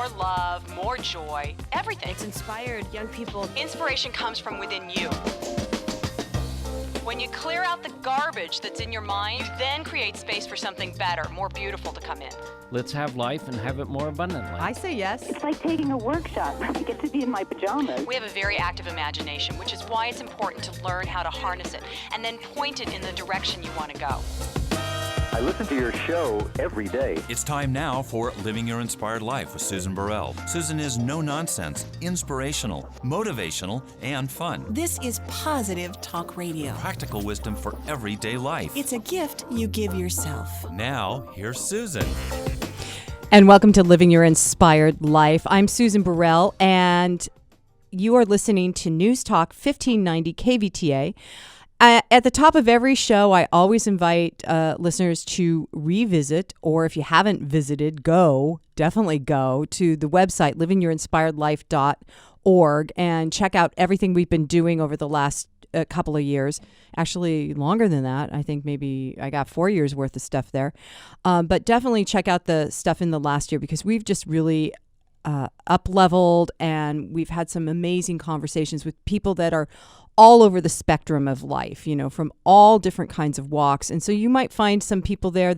more love, more joy, everything. It's inspired young people. Inspiration comes from within you. When you clear out the garbage that's in your mind, you then create space for something better, more beautiful to come in. Let's have life and have it more abundantly. I say yes. It's like taking a workshop. I get to be in my pajamas. We have a very active imagination, which is why it's important to learn how to harness it and then point it in the direction you want to go. I listen to your show every day. It's time now for Living Your Inspired Life with Susan Burrell. Susan is no-nonsense, inspirational, motivational, and fun. This is positive talk radio. Practical wisdom for everyday life. It's a gift you give yourself. Now, here's Susan. And welcome to Living Your Inspired Life. I'm Susan Burrell, and you are listening to News Talk 1590 KVTA. At the top of every show, I always invite listeners to revisit, or if you haven't visited, definitely go to the website, livingyourinspiredlife.org, and check out everything we've been doing over the last couple of years. Actually, longer than that. I think maybe I got 4 years worth of stuff there. But definitely check out the stuff in the last year, because we've just really up-leveled, and we've had some amazing conversations with people that are all over the spectrum of life, from all different kinds of walks. And so you might find some people there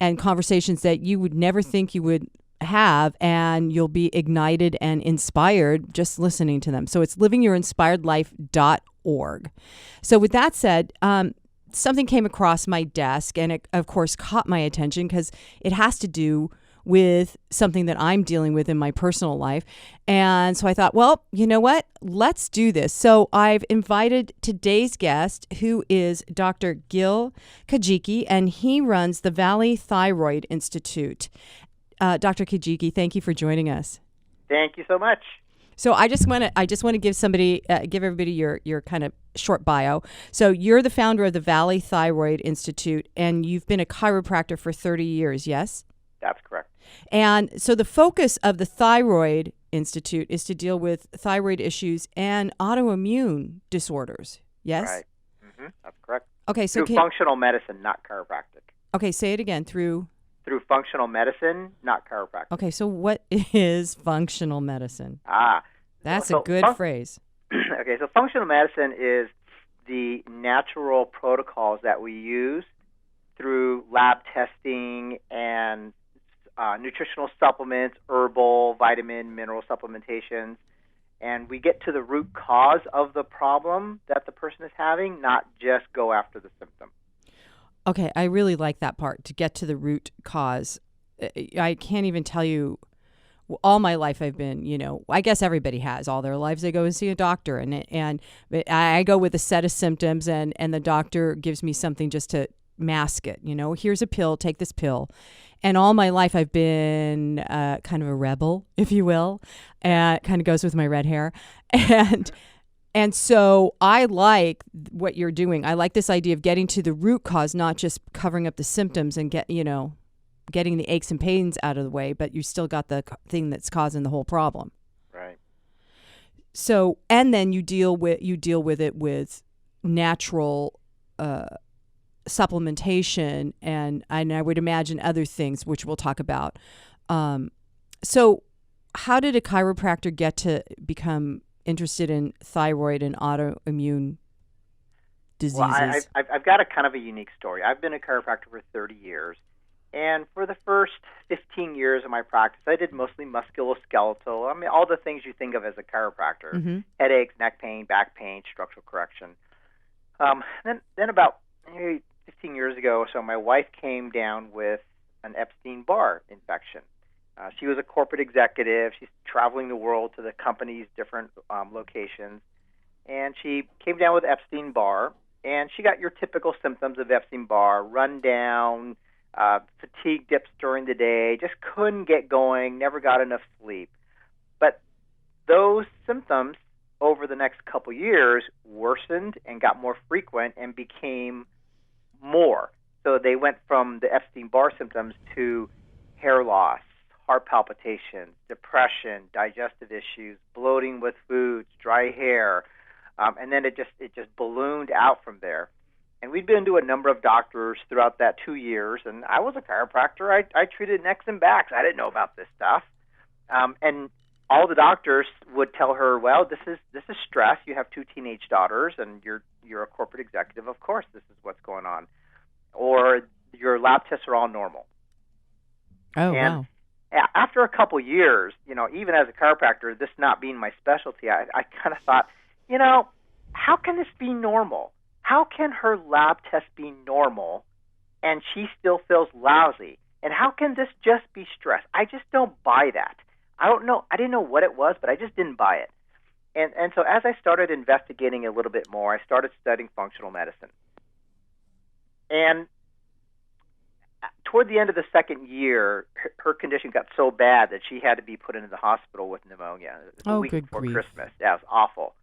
and conversations that you would never think you would have, and you'll be ignited and inspired just listening to them. So it's livingyourinspiredlife.org. So with that said, something came across my desk, and it, of course, caught my attention because it has to do with something that I'm dealing with in my personal life. And so I thought, well, you know what? Let's do this. So I've invited today's guest, who is Dr. Gil Kajiki, and he runs the Valley Thyroid Institute. Dr. Kajiki, thank you for joining us. Thank you so much. So I just want to give everybody your kind of short bio. So you're the founder of the Valley Thyroid Institute, and you've been a chiropractor for 30 years, yes? That's correct. And so the focus of the Thyroid Institute is to deal with thyroid issues and autoimmune disorders. Yes? Right. Mm-hmm. That's correct. Okay, so through functional medicine, not chiropractic. Okay, say it again. Through functional medicine, not chiropractic. Okay, so what is functional medicine? That's a good phrase. Okay, so functional medicine is the natural protocols that we use through lab testing and nutritional supplements, herbal, vitamin, mineral supplementations, and we get to the root cause of the problem that the person is having, not just go after the symptom. Okay, I really like that part, to get to the root cause. I can't even tell you, all my life I've been, I guess everybody has. All their lives they go and see a doctor, and I go with a set of symptoms, and the doctor gives me something just to mask it. Here's a pill, take this pill. And all my life I've been kind of a rebel, if you will. It kind of goes with my red hair. And so I like what you're doing. I like this idea of getting to the root cause, not just covering up the symptoms and getting the aches and pains out of the way, but you still got the thing that's causing the whole problem. Right. So, and then you deal with it with natural supplementation and I would imagine other things, which we'll talk about. So how did a chiropractor get to become interested in thyroid and autoimmune diseases? Well, I've got a kind of a unique story. I've been a chiropractor for 30 years, and for the first 15 years of my practice, I did mostly musculoskeletal. I mean, all the things you think of as a chiropractor: mm-hmm. headaches, neck pain, back pain, structural correction. Then about 15 years ago, so my wife came down with an Epstein-Barr infection. She was a corporate executive. She's traveling the world to the company's different locations. And she came down with Epstein-Barr, and she got your typical symptoms of Epstein-Barr: run down, fatigue dips during the day, just couldn't get going, never got enough sleep. But those symptoms over the next couple years worsened and got more frequent and became more. So they went from the Epstein-Barr symptoms to hair loss, heart palpitations, depression, digestive issues, bloating with foods, dry hair, and then it just ballooned out from there. And we'd been to a number of doctors throughout that 2 years, and I was a chiropractor. I treated necks and backs. I didn't know about this stuff. And all the doctors would tell her, well, this is stress. You have 2 teenage daughters, and you're a corporate executive. Of course, this is what's going on. Or your lab tests are all normal. Oh, and wow. After a couple years, even as a chiropractor, this not being my specialty, I kind of thought, how can this be normal? How can her lab test be normal and she still feels lousy? And how can this just be stress? I just don't buy that. I don't know. I didn't know what it was, but I just didn't buy it. And so as I started investigating a little bit more, I started studying functional medicine. And toward the end of the second year, her condition got so bad that she had to be put into the hospital with pneumonia the week good before grief. Christmas. That was awful.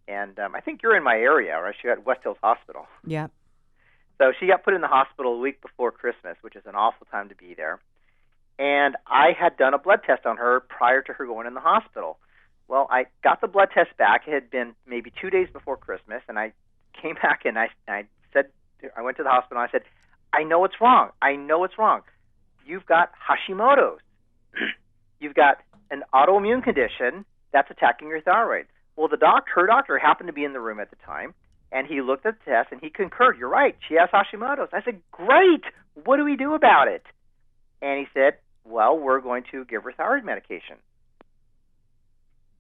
And I think you're in my area, right? She at West Hills Hospital. Yeah. So she got put in the hospital a week before Christmas, which is an awful time to be there. And I had done a blood test on her prior to her going in the hospital. Well, I got the blood test back. It had been maybe 2 days before Christmas, and I came back and I said, I went to the hospital and I said, I know what's wrong. I know what's wrong. You've got Hashimotos. You've got an autoimmune condition that's attacking your thyroid. Well, her doctor happened to be in the room at the time, and he looked at the test and he concurred. You're right. She has Hashimotos. I said, great. What do we do about it? And he said, well, we're going to give her thyroid medication.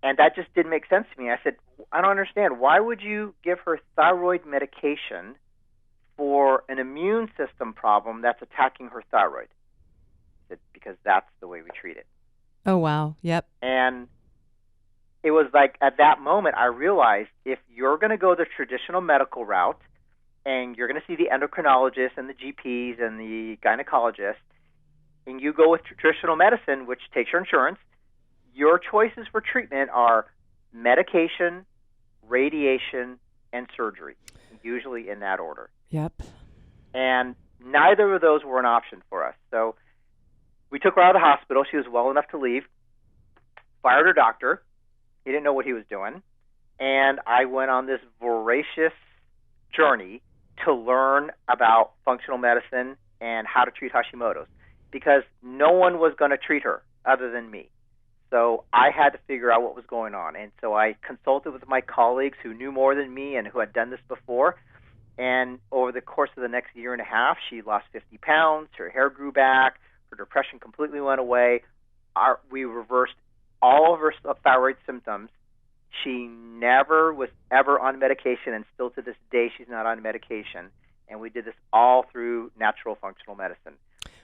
And that just didn't make sense to me. I said, I don't understand. Why would you give her thyroid medication for an immune system problem that's attacking her thyroid? He said, because that's the way we treat it. Oh, wow. Yep. And it was like at that moment I realized if you're going to go the traditional medical route and you're going to see the endocrinologists and the GPs and the gynecologists, and you go with traditional medicine, which takes your insurance, your choices for treatment are medication, radiation, and surgery, usually in that order. Yep. And neither of those were an option for us. So we took her out of the hospital. She was well enough to leave. Fired her doctor. He didn't know what he was doing. And I went on this voracious journey to learn about functional medicine and how to treat Hashimoto's, because no one was going to treat her other than me. So I had to figure out what was going on. And so I consulted with my colleagues who knew more than me and who had done this before. And over the course of the next year and a half, she lost 50 pounds, her hair grew back, her depression completely went away. We reversed all of her thyroid symptoms. She never was ever on medication, and still to this day she's not on medication. And we did this all through natural functional medicine.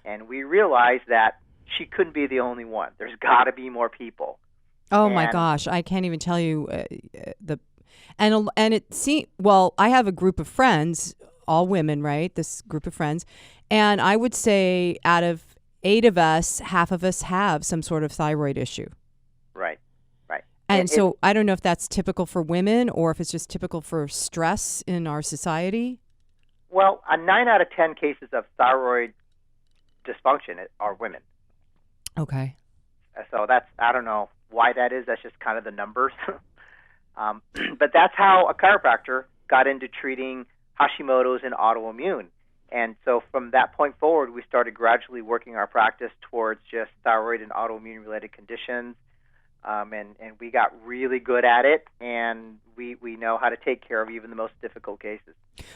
And we realized that she couldn't be the only one. There's got to be more people. Oh, my gosh. I can't even tell you And it seems, well, I have a group of friends, all women, right? This group of friends. And I would say out of 8 of us, half of us have some sort of thyroid issue. Right. And so I don't know if that's typical for women or if it's just typical for stress in our society. Well, 9 out of 10 cases of thyroid dysfunction are women. Okay. So I don't know why that is. That's just kind of the numbers. But that's how a chiropractor got into treating Hashimoto's and autoimmune. And so from that point forward, we started gradually working our practice towards just thyroid and autoimmune-related conditions. And we got really good at it, and we know how to take care of even the most difficult cases.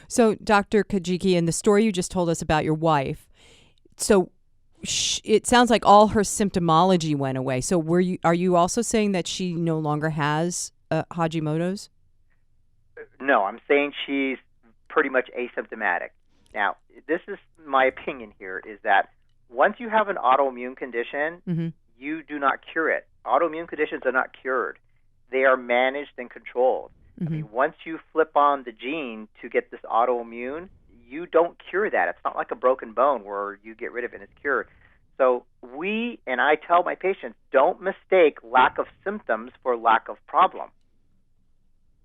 So, Dr. Kajiki, in the story you just told us about your wife, so it sounds like all her symptomology went away. So are you also saying that she no longer has Hashimoto's? No, I'm saying she's pretty much asymptomatic. Now, this is my opinion here, is that once you have an autoimmune condition, mm-hmm. you do not cure it. Autoimmune conditions are not cured. They are managed and controlled. Mm-hmm. I mean, once you flip on the gene to get this autoimmune, you don't cure that. It's not like a broken bone where you get rid of it and it's cured. So I tell my patients, don't mistake lack of symptoms for lack of problem.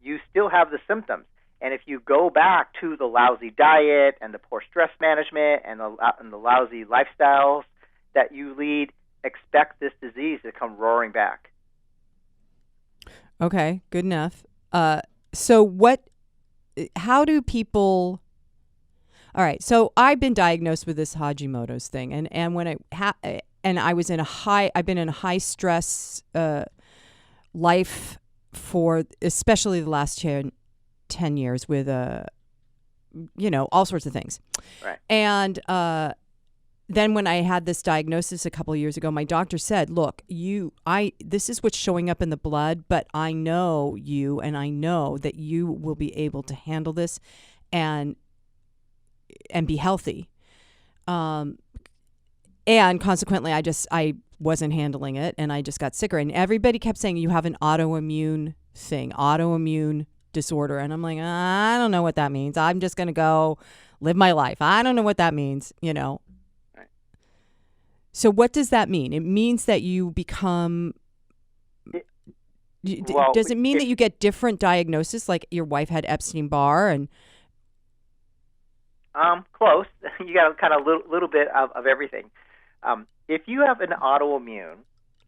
You still have the symptoms. And if you go back to the lousy diet and the poor stress management and the lousy lifestyles that you lead, expect this disease to come roaring back. Okay, good enough. How do people... All right, so I've been diagnosed with this Hashimoto's thing, and when and I've been in a high stress life for especially the last 10 years with all sorts of things. Right. And then when I had this diagnosis a couple of years ago, my doctor said, look, this is what's showing up in the blood, but I know you, and I know that you will be able to handle this and be healthy. And consequently, I wasn't handling it, and I just got sicker. And everybody kept saying, you have an autoimmune disorder. And I'm like, I don't know what that means. I'm just going to go live my life. I don't know what that means, So what does that mean? It means that you become... does it mean that you get different diagnosis, like your wife had Epstein-Barr and... Close. You got kind of a little bit of everything. If you have an autoimmune,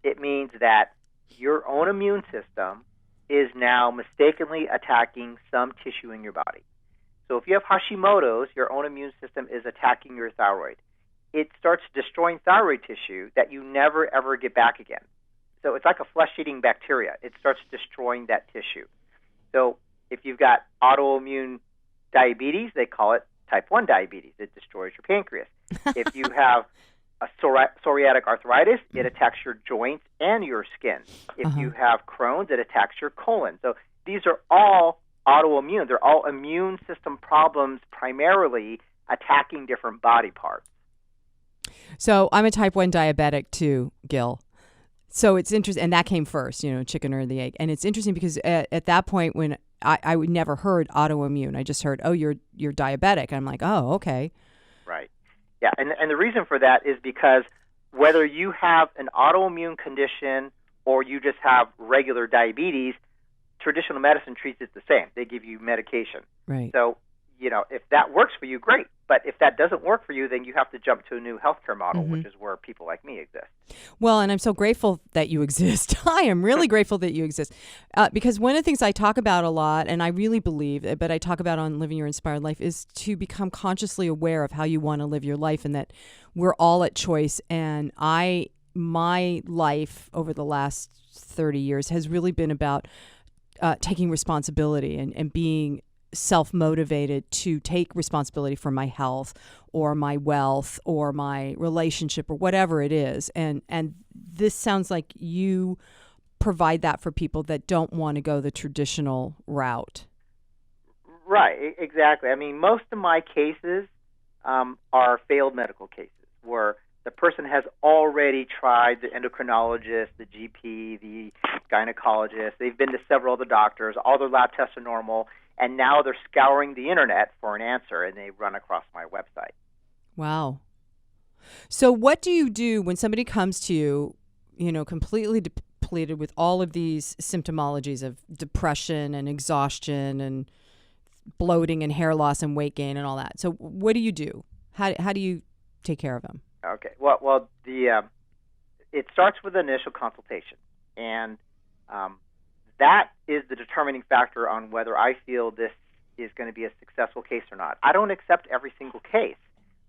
it means that your own immune system is now mistakenly attacking some tissue in your body. So if you have Hashimotos, your own immune system is attacking your thyroid. It starts destroying thyroid tissue that you never, ever get back again. So it's like a flesh-eating bacteria. It starts destroying that tissue. So if you've got autoimmune diabetes, they call it type 1 diabetes. It destroys your pancreas. If you have a psoriatic arthritis, it attacks your joints and your skin. If you have Crohn's, it attacks your colon. So these are all autoimmune. They're all immune system problems, primarily attacking different body parts. So I'm a type 1 diabetic too, Gil. So it's interesting, and that came first, chicken or the egg. And it's interesting because at that point when I would never heard autoimmune, I just heard, oh, you're diabetic. I'm like, oh, okay. Right. Yeah, and the reason for that is because whether you have an autoimmune condition or you just have regular diabetes, traditional medicine treats it the same. They give you medication. Right. So, if that works for you, great. But if that doesn't work for you, then you have to jump to a new healthcare model, which is where people like me exist. Well, and I'm so grateful that you exist. I am really grateful that you exist. Because one of the things I talk about a lot, and I really believe, but I talk about on Living Your Inspired Life, is to become consciously aware of how you want to live your life, and that we're all at choice. And my life over the last 30 years has really been about taking responsibility and being self-motivated to take responsibility for my health or my wealth or my relationship or whatever it is. And this sounds like you provide that for people that don't want to go the traditional route. Right, exactly. I mean, most of my cases are failed medical cases where the person has already tried the endocrinologist, the GP, the gynecologist. They've been to several other doctors. All their lab tests are normal. And now they're scouring the internet for an answer, and they run across my website. Wow. So what do you do when somebody comes to you, completely depleted with all of these symptomologies of depression and exhaustion and bloating and hair loss and weight gain and all that? So what do you do? How do you take care of them? Okay. Well, it starts with an initial consultation, and that is the determining factor on whether I feel this is going to be a successful case or not. I don't accept every single case.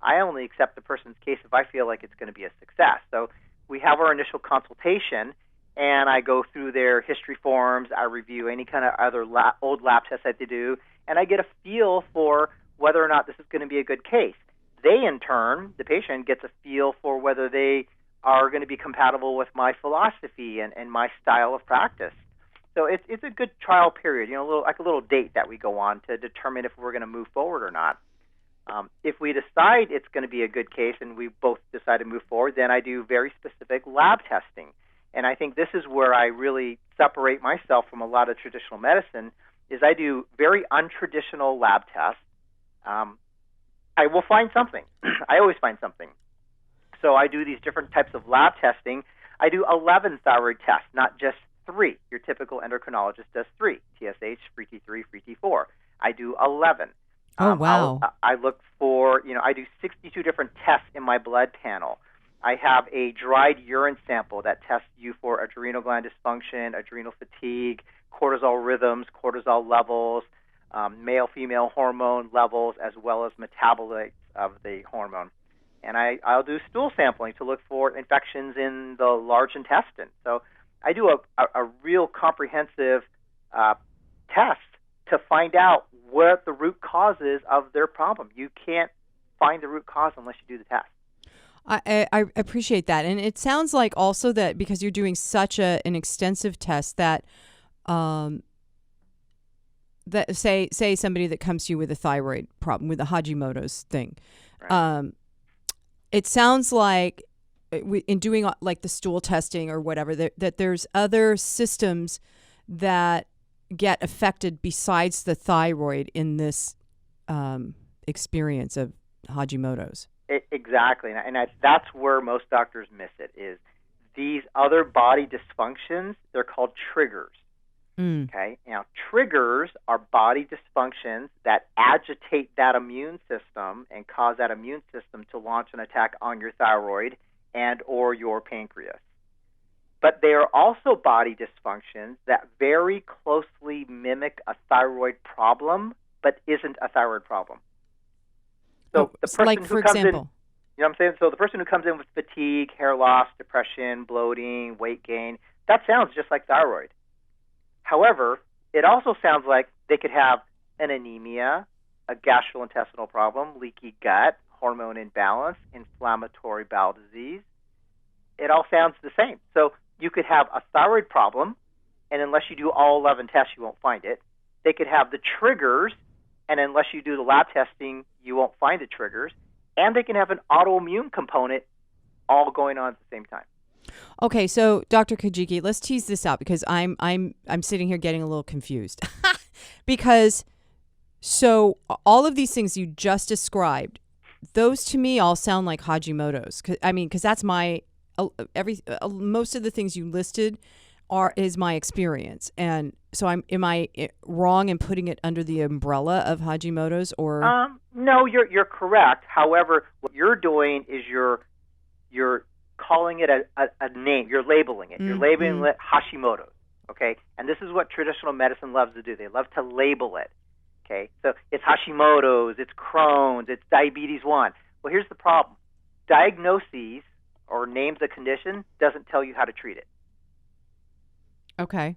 I only accept the person's case if I feel like it's going to be a success. So we have our initial consultation, and I go through their history forms. I review any kind of other old lab tests that they do, and I get a feel for whether or not this is going to be a good case. They, in turn, the patient, gets a feel for whether they are going to be compatible with my philosophy and my style of practice. So it's a good trial period, like a little date that we go on to determine if we're going to move forward or not. If we decide it's going to be a good case and we both decide to move forward, then I do very specific lab testing. And I think this is where I really separate myself from a lot of traditional medicine, is I do very untraditional lab tests. I will find something. I always find something. So I do these different types of lab testing. I do 11 thyroid tests, not just 3. Your typical endocrinologist does 3, TSH, free T3, free T4. I do 11. Oh, wow. I look for, I do 62 different tests in my blood panel. I have a dried urine sample that tests you for adrenal gland dysfunction, adrenal fatigue, cortisol rhythms, cortisol levels, male-female hormone levels, as well as metabolites of the hormone. and I'll do stool sampling to look for infections in the large intestine. So I do a real comprehensive test to find out what the root cause is of their problem. You can't find the root cause unless you do the test. I appreciate that. And it sounds like also that because you're doing such an extensive test that that say somebody that comes to you with a thyroid problem, with a Hashimoto's thing, Right. It sounds like in doing like the stool testing or whatever, that there's other systems that get affected besides the thyroid in this experience of Hashimoto's. Exactly, and that's where most doctors miss it, is these other body dysfunctions. They're called triggers. Okay, now triggers are body dysfunctions that agitate that immune system and cause that immune system to launch an attack on your thyroid and or your pancreas. But they are also body dysfunctions that very closely mimic a thyroid problem, but isn't a thyroid problem. So the person like, who for comes example, in, you know what I'm saying? So the person who comes in with fatigue, hair loss, depression, bloating, weight gain, that sounds just like thyroid. However, it also sounds like they could have an anemia, a gastrointestinal problem, leaky gut, hormone imbalance, inflammatory bowel disease. It all sounds the same. So you could have a thyroid problem, and unless you do all 11 tests, you won't find it. They could have the triggers, and unless you do the lab testing, you won't find the triggers. And they can have an autoimmune component all going on at the same time. Okay, so Dr. Kajiki, let's tease this out because I'm sitting here getting a little confused. Because so all of these things you just described, those to me all sound like Hashimoto's. Because that's my most of the things you listed is my experience, and so am I wrong in putting it under the umbrella of Hashimoto's, or? No, you're correct. However, what you're doing is you're calling it a name. You're labeling it. You're labeling it Hashimoto's. Okay, and this is what traditional medicine loves to do. They love to label it. Okay, so it's Hashimoto's, it's Crohn's, it's diabetes 1. Well, here's the problem: diagnoses or names of condition doesn't tell you how to treat it. Okay.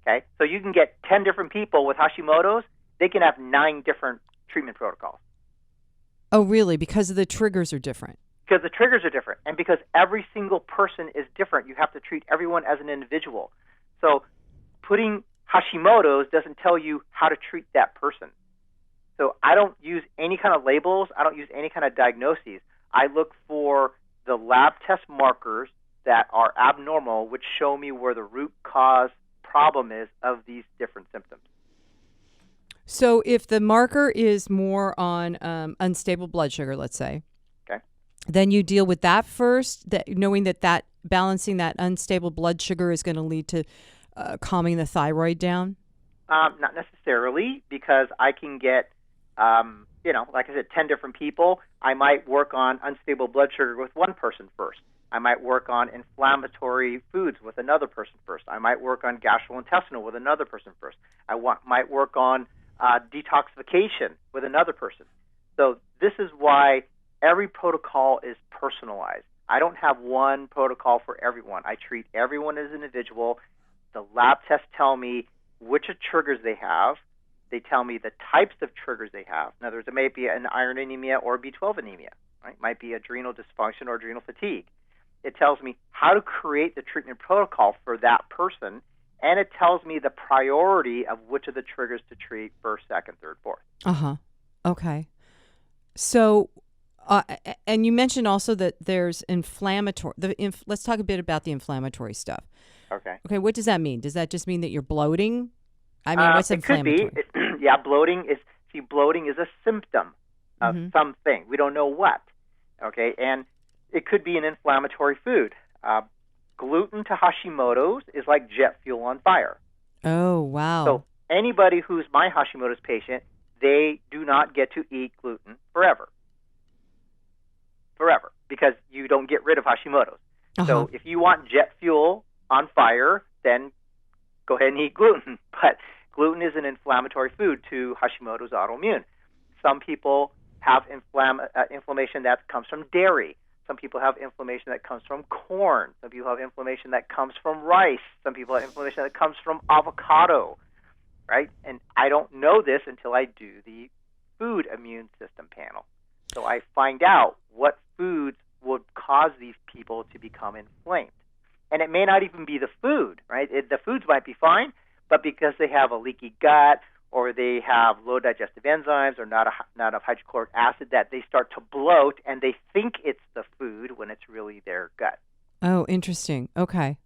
Okay, so you can get 10 different people with Hashimoto's. They can have 9 different treatment protocols. Oh, really? Because the triggers are different. Because the triggers are different, and because every single person is different, you have to treat everyone as an individual. So putting Hashimoto's doesn't tell you how to treat that person. So I don't use any kind of labels. I don't use any kind of diagnoses. I look for the lab test markers that are abnormal, which show me where the root cause problem is of these different symptoms. So if the marker is more on unstable blood sugar, let's say, okay, then you deal with that first, knowing that balancing that unstable blood sugar is going to lead to calming the thyroid down? Not necessarily, because I can get, like I said, 10 different people. I might work on unstable blood sugar with one person first. I might work on inflammatory foods with another person first. I might work on gastrointestinal with another person first. Might work on detoxification with another person. So this is why every protocol is personalized. I don't have one protocol for everyone. I treat everyone as an individual. The lab tests tell me which triggers they have. They tell me the types of triggers they have. In other words, it may be an iron anemia or B12 anemia. Right? It might be adrenal dysfunction or adrenal fatigue. It tells me how to create the treatment protocol for that person, and it tells me the priority of which of the triggers to treat first, second, third, fourth. Uh-huh. Okay. So, and you mentioned also that there's inflammatory. Let's talk a bit about the inflammatory stuff. Okay. Okay, what does that mean? Does that just mean that you're bloating? I mean, what's inflammatory? It could be. Bloating is a symptom of something. We don't know what. Okay, and it could be an inflammatory food. Gluten to Hashimoto's is like jet fuel on fire. Oh, wow. So anybody who's my Hashimoto's patient, they do not get to eat gluten forever. Forever, because you don't get rid of Hashimoto's. Uh-huh. So if you want jet fuel on fire, then go ahead and eat gluten. But gluten is an inflammatory food to Hashimoto's autoimmune. Some people have inflammation that comes from dairy. Some people have inflammation that comes from corn. Some people have inflammation that comes from rice. Some people have inflammation that comes from avocado, right? And I don't know this until I do the food immune system panel. So I find out what foods would cause these people to become inflamed. And it may not even be the food, right? The foods might be fine, but because they have a leaky gut or they have low digestive enzymes or not enough hydrochloric acid, that they start to bloat and they think it's the food when it's really their gut. Oh, interesting. Okay.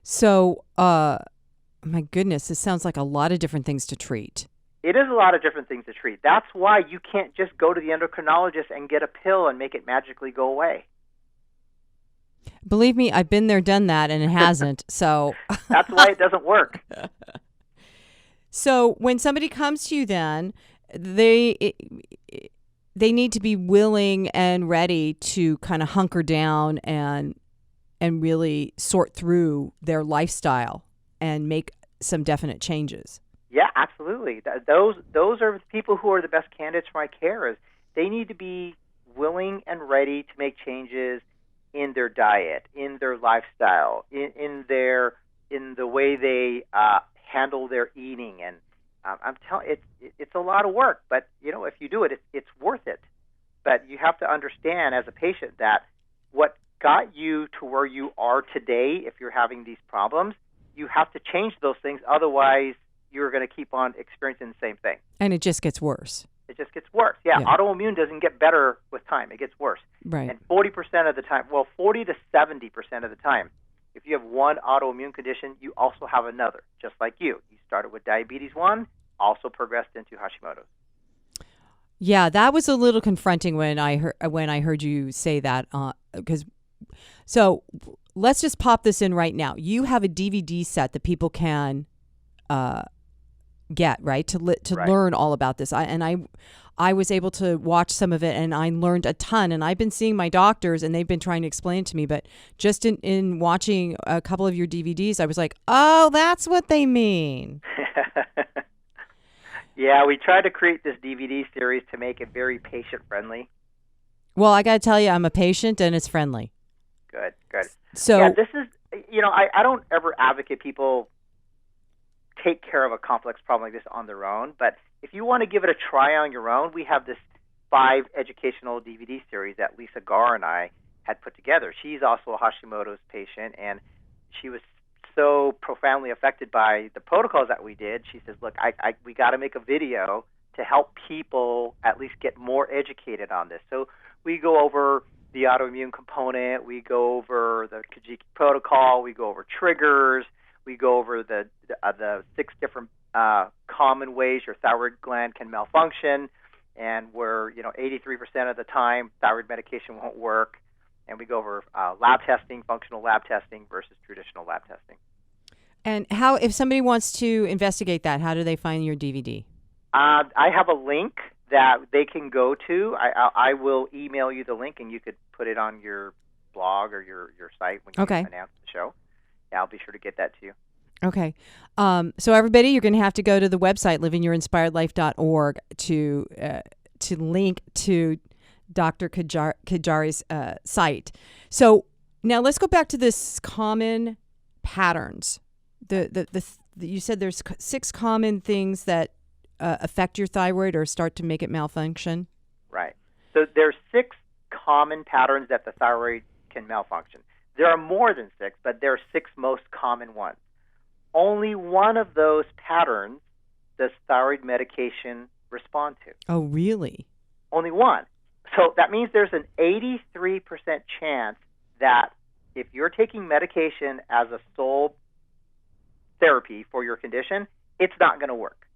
So, my goodness, this sounds like a lot of different things to treat. It is a lot of different things to treat. That's why you can't just go to the endocrinologist and get a pill and make it magically go away. Believe me, I've been there, done that, and it hasn't. So that's why it doesn't work. So when somebody comes to you, then they need to be willing and ready to kind of hunker down and really sort through their lifestyle and make some definite changes. Yeah, absolutely. Those are the people who are the best candidates for my care. Is they need to be willing and ready to make changes in their diet, in their lifestyle, in the way they handle their eating. And I'm telling it's a lot of work, but if you do it, it's worth it. But you have to understand as a patient that what got you to where you are today, if you're having these problems, you have to change those things. Otherwise, you're going to keep on experiencing the same thing. And it just gets worse. It just gets worse. Yeah, autoimmune doesn't get better with time. It gets worse. Right. And 40% of the time, 40 to 70% of the time, if you have one autoimmune condition, you also have another, just like you. You started with diabetes 1, also progressed into Hashimoto's. Yeah, that was a little confronting when I heard you say that. So let's just pop this in right now. You have a DVD set that people can get, right, to right. learn all about this. I was able to watch some of it, and I learned a ton. And I've been seeing my doctors, and they've been trying to explain it to me. But just in watching a couple of your DVDs, I was like, oh, that's what they mean. Yeah, we tried to create this DVD series to make it very patient-friendly. Well, I got to tell you, I'm a patient, and it's friendly. Good. So yeah, this is, I don't ever advocate people take care of a complex problem like this on their own, but if you want to give it a try on your own, we have this 5 educational DVD series that Lisa Garr and I had put together. She's also a Hashimoto's patient, and she was so profoundly affected by the protocols that we did. She says, look, we got to make a video to help people at least get more educated on this. So we go over the autoimmune component, we go over the Kajiki Protocol, we go over triggers, we go over the 6 different common ways your thyroid gland can malfunction, and where 83% of the time thyroid medication won't work. And we go over lab testing, functional lab testing versus traditional lab testing. And how, if somebody wants to investigate that, how do they find your DVD? I have a link that they can go to. I will email you the link, and you could put it on your blog or your site when you announce the show. Yeah, I'll be sure to get that to you. Okay. So everybody, you're going to have to go to the website, livingyourinspiredlife.org, to link to Dr. Kajari's site. So now let's go back to this common patterns. You said there's 6 common things that affect your thyroid or start to make it malfunction. Right. So there's 6 common patterns that the thyroid can malfunction. There are more than 6, but there are 6 most common ones. Only one of those patterns does thyroid medication respond to. Oh, really? Only one. So that means there's an 83% chance that if you're taking medication as a sole therapy for your condition, it's not going to work.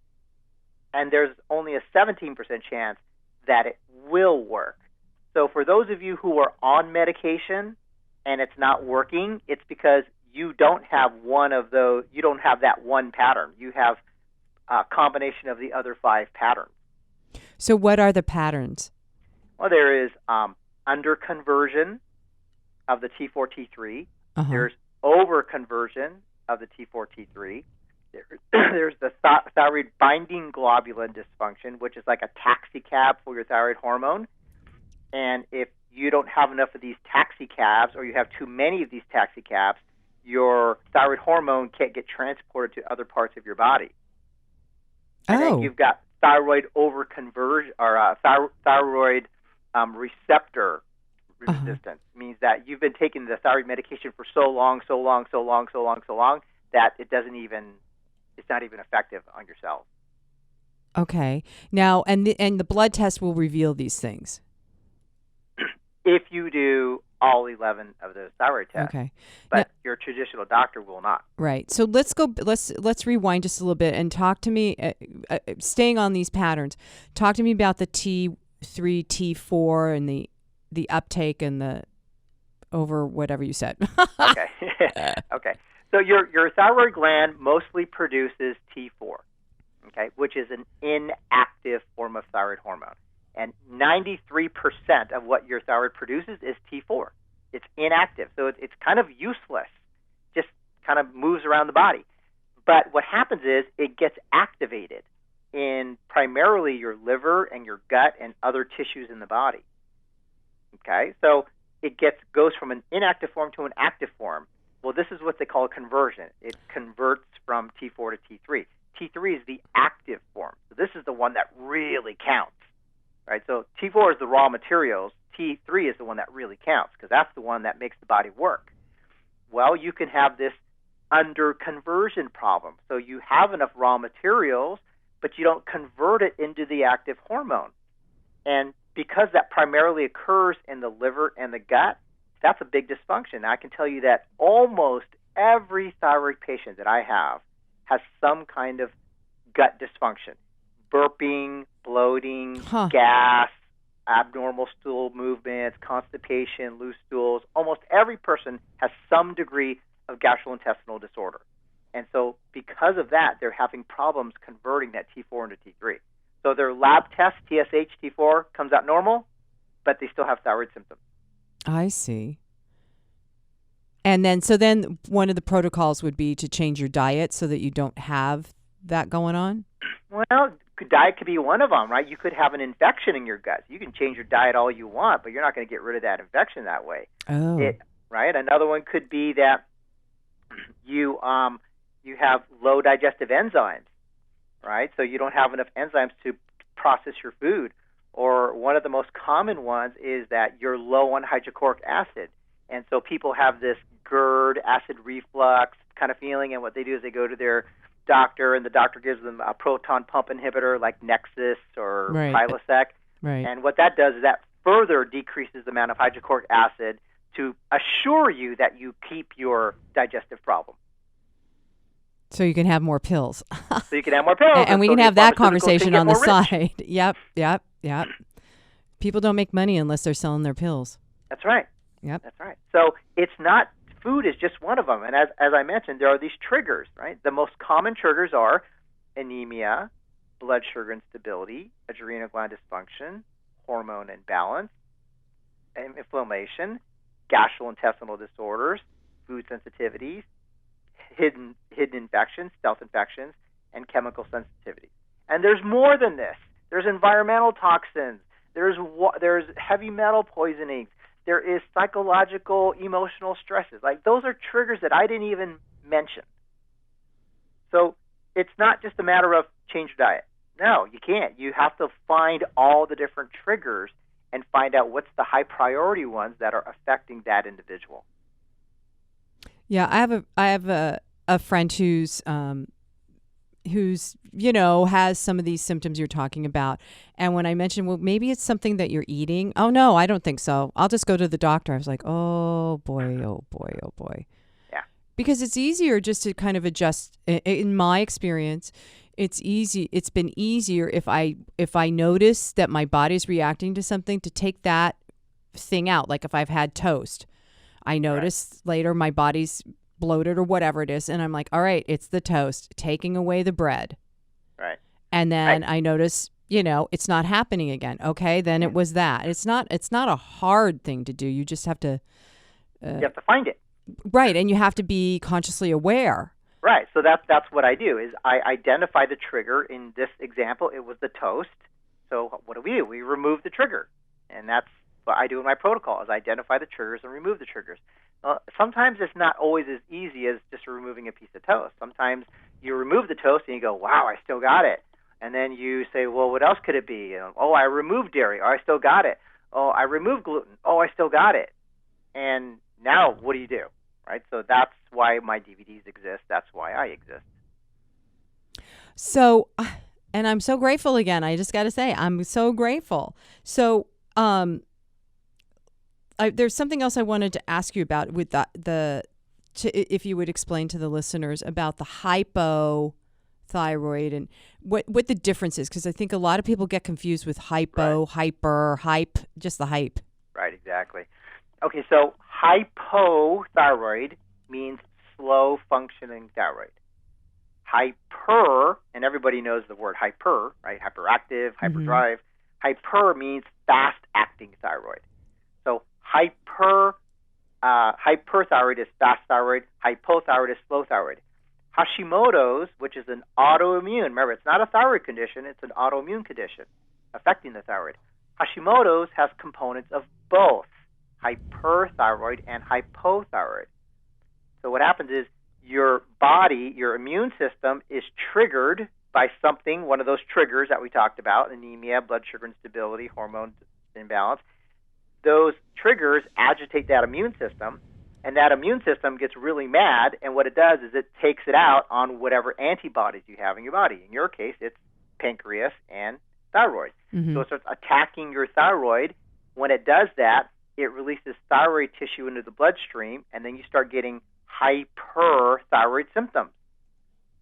And there's only a 17% chance that it will work. So for those of you who are on medication and it's not working, it's because you don't have one of those. You don't have that one pattern. You have a combination of the other 5 patterns. So what are the patterns? Well, there is underconversion of the T4, T3. Uh-huh. There's overconversion of the T4, T3. There's the thyroid binding globulin dysfunction, which is like a taxi cab for your thyroid hormone. And if you don't have enough of these taxi cabs, or you have too many of these taxi cabs, your thyroid hormone can't get transported to other parts of your body. And then you've got thyroid overconversion, or thyroid receptor resistance. Means that you've been taking the thyroid medication for so long that it's not even effective on your cells. Okay. Now, and the blood test will reveal these things. If you do all 11 of those thyroid tests. Okay. But now, your traditional doctor will not. Right. So let's rewind just a little bit and talk to me, staying on these patterns, talk to me about the T3, T4, and the uptake and the over whatever you said. Okay. Okay. So your thyroid gland mostly produces T4, okay, which is an inactive form of thyroid hormone. And 93% of what your thyroid produces is T4. It's inactive, so it's kind of useless, just kind of moves around the body. But what happens is it gets activated in primarily your liver and your gut and other tissues in the body. Okay, so it goes from an inactive form to an active form. Well, this is what they call a conversion. It converts from T4 to T3. T3 is the active form. So this is the one that really counts. Right, so T4 is the raw materials. T3 is the one that really counts because that's the one that makes the body work. Well, you can have this under-conversion problem. So you have enough raw materials, but you don't convert it into the active hormone. And because that primarily occurs in the liver and the gut, that's a big dysfunction. Now, I can tell you that almost every thyroid patient that I have has some kind of gut dysfunction. Burping, bloating, gas, abnormal stool movements, constipation, loose stools. Almost every person has some degree of gastrointestinal disorder. And so because of that, they're having problems converting that T4 into T3. So their lab test, TSH, T4, comes out normal, but they still have thyroid symptoms. I see. And then one of the protocols would be to change your diet so that you don't have that going on? Well, diet could be one of them, right? You could have an infection in your gut. You can change your diet all you want, but you're not going to get rid of that infection that way. Oh. Right? Another one could be that you have low digestive enzymes, right? So you don't have enough enzymes to process your food. Or one of the most common ones is that you're low on hydrochloric acid. And so people have this GERD, acid reflux kind of feeling, and what they do is they go to their doctor, and the doctor gives them a proton pump inhibitor like Nexus or Prilosec. Right. And what that does is that further decreases the amount of hydrochloric acid to assure you that you keep your digestive problem. So you can have more pills. So you can have more pills. And we can have that conversation on the side. Yep. People don't make money unless they're selling their pills. That's right. Yep. That's right. So it's not, food is just one of them. And as I mentioned, there are these triggers, right? The most common triggers are anemia, blood sugar instability, adrenal gland dysfunction, hormone imbalance, inflammation, gastrointestinal disorders, food sensitivities, hidden infections, stealth infections, and chemical sensitivity. And there's more than this. There's environmental toxins. There's heavy metal poisonings. There is psychological, emotional stresses. Like, those are triggers that I didn't even mention. So it's not just a matter of change your diet. No, you can't. You have to find all the different triggers and find out what's the high priority ones that are affecting that individual. Yeah, I have a friend who's has some of these symptoms you're talking about. And when I mentioned, well, maybe it's something that you're eating. Oh, no, I don't think so. I'll just go to the doctor. I was like, oh, boy. Yeah. Because it's easier just to kind of adjust. In my experience, it's easy. It's been easier if I notice that my body's reacting to something to take that thing out. Like if I've had toast, I notice later my body's bloated or whatever it is, and I'm like, all right, it's the toast, taking away the bread. Right. And then I notice, it's not happening again. Okay, then it was that. It's not a hard thing to do. You just have to you have to find it. Right, and you have to be consciously aware. Right. So that's what I do is I identify the trigger. In this example, it was the toast. So what do? We remove the trigger. And that's what I do in my protocol is identify the triggers and remove the triggers. Sometimes it's not always as easy as just removing a piece of toast. Sometimes you remove the toast and you go, wow, I still got it. And then you say, well, what else could it be? Oh, I removed dairy. Oh, I still got it. Oh, I removed gluten. Oh, I still got it. And now what do you do? Right? So that's why my DVDs exist. That's why I exist. So, and I'm so grateful again. I just got to say, I'm so grateful. So, there's something else I wanted to ask you about with if you would explain to the listeners about the hypothyroid and what the difference is, because I think a lot of people get confused with hypo, hyper, hype, just the hype. Right, exactly. Okay, so hypothyroid means slow functioning thyroid. Hyper, and everybody knows the word hyper, right? Hyperactive, hyperdrive. Hyper means fast acting thyroid. So hyperthyroid is fast thyroid. Hypothyroid is slow thyroid. Hashimoto's, which is an autoimmune, remember, it's not a thyroid condition, it's an autoimmune condition affecting the thyroid. Hashimoto's has components of both hyperthyroid and hypothyroid. So what happens is your body, your immune system is triggered by something, one of those triggers that we talked about, anemia, blood sugar instability, hormone imbalance. Those triggers agitate that immune system, and that immune system gets really mad, and what it does is it takes it out on whatever antibodies you have in your body. In your case, it's pancreas and thyroid. So it starts attacking your thyroid. When it does that, it releases thyroid tissue into the bloodstream, and then you start getting hyperthyroid symptoms.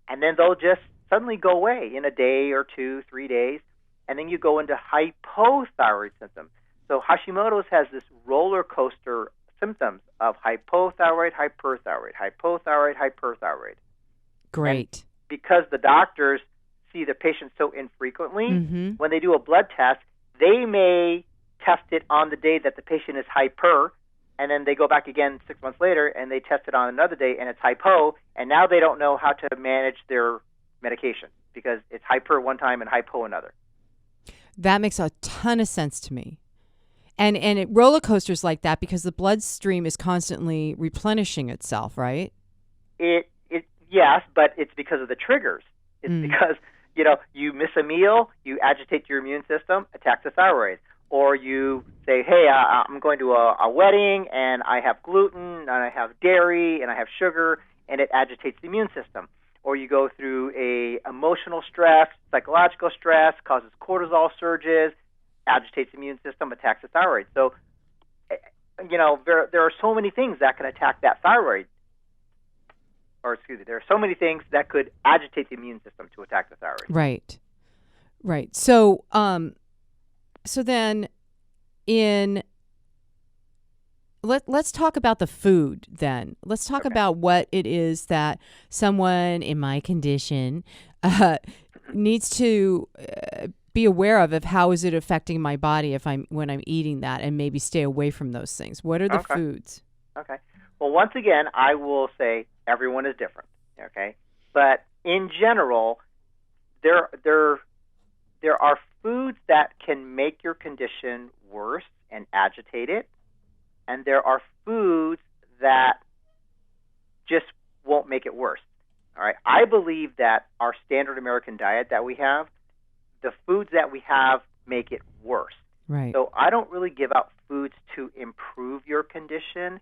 And then they'll just suddenly go away in a day or 2, 3 days, and then you go into hypothyroid symptoms. So Hashimoto's has this roller coaster symptoms of hypothyroid, hyperthyroid, hypothyroid, hyperthyroid. Great. And because the doctors see the patient so infrequently, when they do a blood test, they may test it on the day that the patient is hyper, and then they go back again 6 months later and they test it on another day and it's hypo, and now they don't know how to manage their medication because it's hyper one time and hypo another. That makes a ton of sense to me. And it roller coasters like that because the bloodstream is constantly replenishing itself, right? Yes, but it's because of the triggers. It's because, you miss a meal, you agitate your immune system, attack the thyroid. Or you say, hey, I'm going to a wedding and I have gluten and I have dairy and I have sugar, and it agitates the immune system. Or you go through a emotional stress, psychological stress, causes cortisol surges, agitates the immune system, attacks the thyroid. So, there are so many things that can attack that thyroid. There are so many things that could agitate the immune system to attack the thyroid. Right. So, so then let's talk about the food then. Let's talk about what it is that someone in my condition needs to be aware of how is it affecting my body when I'm eating that, and maybe stay away from those things. What are the foods? Okay. Well, once again, I will say everyone is different, okay? But in general, there are foods that can make your condition worse and agitate it, and there are foods that just won't make it worse. All right. I believe that our standard American diet that we have, the foods that we have make it worse. Right. So I don't really give out foods to improve your condition.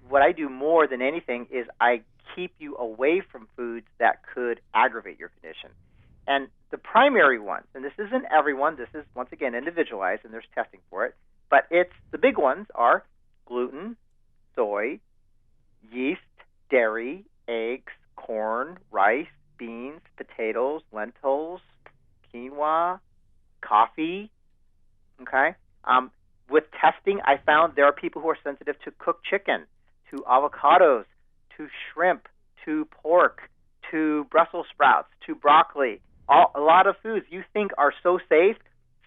What I do more than anything is I keep you away from foods that could aggravate your condition. And the primary ones, and this isn't everyone, this is once again individualized and there's testing for it, but the big ones are gluten, soy, yeast, dairy, eggs, corn, rice, beans, potatoes, lentils, quinoa, coffee, okay? With testing, I found there are people who are sensitive to cooked chicken, to avocados, to shrimp, to pork, to Brussels sprouts, to broccoli. A lot of foods you think are so safe,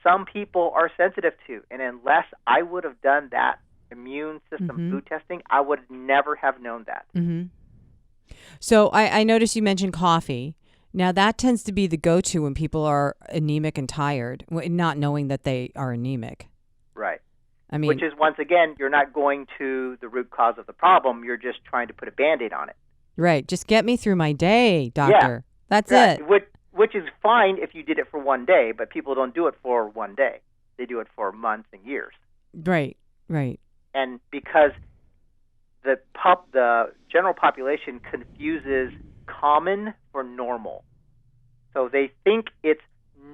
some people are sensitive to. And unless I would have done that immune system food testing, I would never have known that. So I noticed you mentioned coffee. Now, that tends to be the go-to when people are anemic and tired, not knowing that they are anemic. Right. I mean, Which is, once again, you're not going to the root cause of the problem. You're just trying to put a Band-Aid on it. right. Just get me through my day, doctor. That's Yeah, it. which is fine if you did it for one day, but people don't do it for one day. They do it for months and years. Right. Right. And because the general population confuses common for normal. So they think it's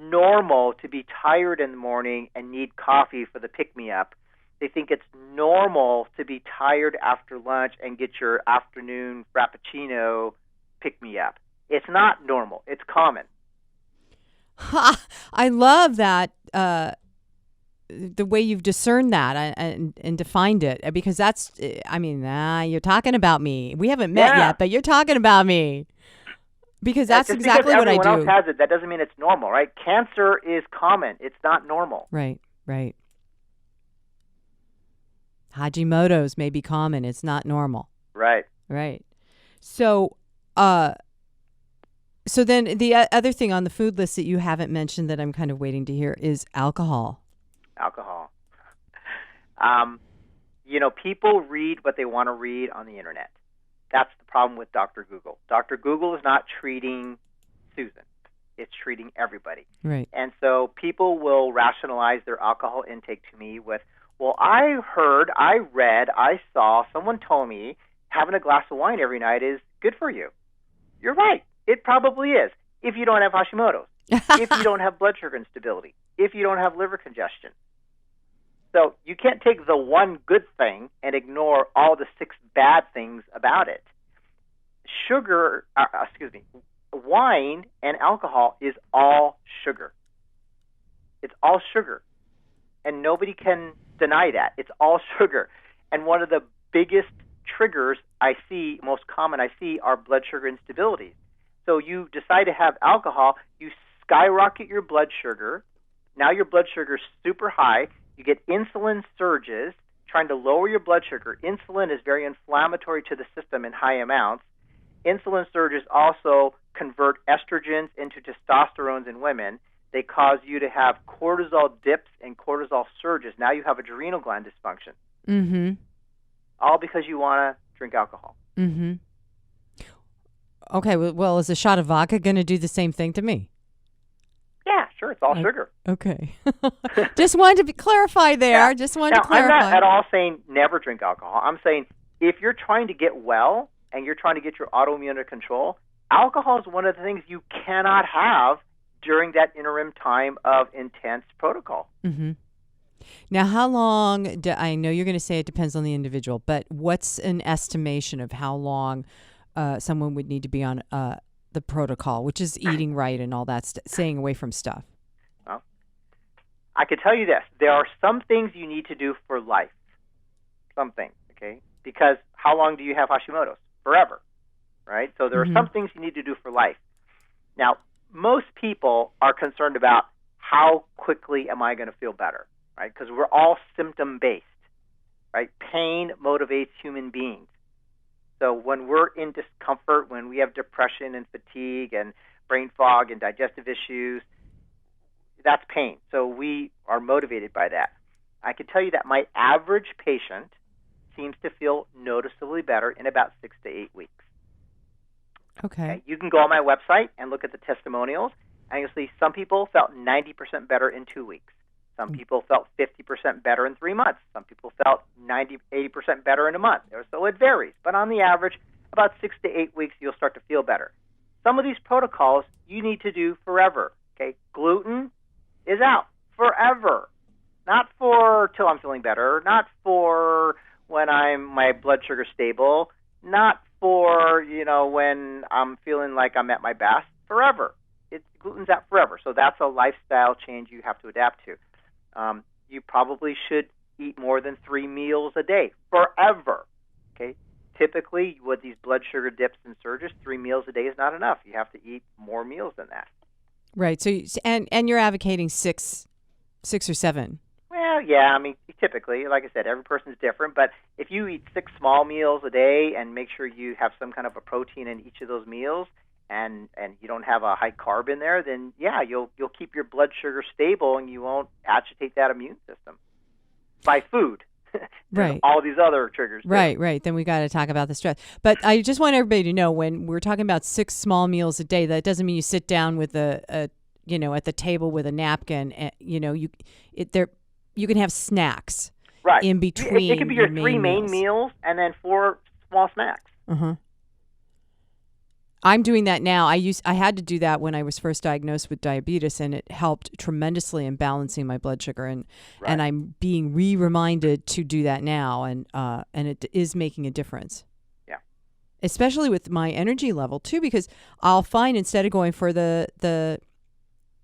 normal to be tired in the morning and need coffee for the pick-me-up. They think it's normal to be tired after lunch and get your afternoon frappuccino pick-me-up. It's not normal. It's common. Ha! I love that, the way you've discerned that and defined it, because that's, you're talking about me. We haven't met yet, but you're talking about me. Because that's just exactly because what I do. everyone else has it, that doesn't mean it's normal, right? Cancer is common. It's not normal. Right, right. Hashimotos may be common. It's not normal. Right. Right. So, so then the other thing on the food list that you haven't mentioned that I'm kind of waiting to hear is alcohol. Alcohol. People read what they want to read on the internet. That's the problem with Dr. Google. Dr. Google is not treating Susan. It's treating everybody. Right. And so people will rationalize their alcohol intake to me with, well, I heard, I read, I saw, someone told me having a glass of wine every night is good for you. You're right. It probably is. If you don't have Hashimotos, if you don't have blood sugar instability, if you don't have liver congestion. So you can't take the one good thing and ignore all the 6 bad things about it. Wine and alcohol is all sugar. It's all sugar. And nobody can deny that. It's all sugar. And one of the biggest triggers most common I see, are blood sugar instabilities. So you decide to have alcohol, you skyrocket your blood sugar. Now your blood sugar is super high. You get insulin surges trying to lower your blood sugar. Insulin is very inflammatory to the system in high amounts. Insulin surges also convert estrogens into testosterones in women. They cause you to have cortisol dips and cortisol surges. Now you have adrenal gland dysfunction. Mm-hmm. All because you want to drink alcohol. Mm-hmm. Okay, well, is a shot of vodka going to do the same thing to me? Yeah, sure. It's all sugar. Okay. Just wanted to clarify there. Yeah. Just wanted to clarify. I'm not at all saying never drink alcohol. I'm saying if you're trying to get well and you're trying to get your autoimmune under control, alcohol is one of the things you cannot have during that interim time of intense protocol. Mm-hmm. Now, how long, I know you're going to say it depends on the individual, but what's an estimation of how long someone would need to be on the protocol, which is eating right and all that, staying away from stuff? Well, I can tell you this. There are some things you need to do for life. Some things, okay? Because how long do you have Hashimotos? Forever, right? So there are some things you need to do for life. Now, most people are concerned about how quickly am I going to feel better, right? Because we're all symptom-based, right? Pain motivates human beings. So when we're in discomfort, when we have depression and fatigue and brain fog and digestive issues, that's pain. So we are motivated by that. I can tell you that my average patient seems to feel noticeably better in about 6 to 8 weeks. Okay. You can go on my website and look at the testimonials, and you'll see some people felt 90% better in 2 weeks. Some people felt 50% better in 3 months. Some people felt 80% better in a month. So it varies. But on the average, about 6 to 8 weeks, you'll start to feel better. Some of these protocols you need to do forever. Okay, gluten is out forever. Not for till I'm feeling better. Not for when my blood sugar stable. Not for when I'm feeling like I'm at my best. Forever. Gluten's out forever. So that's a lifestyle change you have to adapt to. You probably should eat more than 3 meals a day forever. Okay. Typically, with these blood sugar dips and surges, 3 meals a day is not enough. You have to eat more meals than that. Right. So and you're advocating six or seven. Well, yeah, I mean, typically, like I said, every person's different, but if you eat 6 small meals a day and make sure you have some kind of a protein in each of those meals and you don't have a high carb in there, then yeah, you'll keep your blood sugar stable and you won't agitate that immune system by food. Right. All these other triggers. Too. Right. Then we got to talk about the stress. But I just want everybody to know when we're talking about 6 small meals a day, that doesn't mean you sit down with a you know, at the table with a napkin. And, you know, you can have snacks right in between. It could be your 3 main meals and then 4 small snacks. Uh-huh. I'm doing that now. I had to do that when I was first diagnosed with diabetes, and it helped tremendously in balancing my blood sugar. And I'm being reminded to do that now, and it is making a difference. Yeah, especially with my energy level too, because I'll find instead of going for the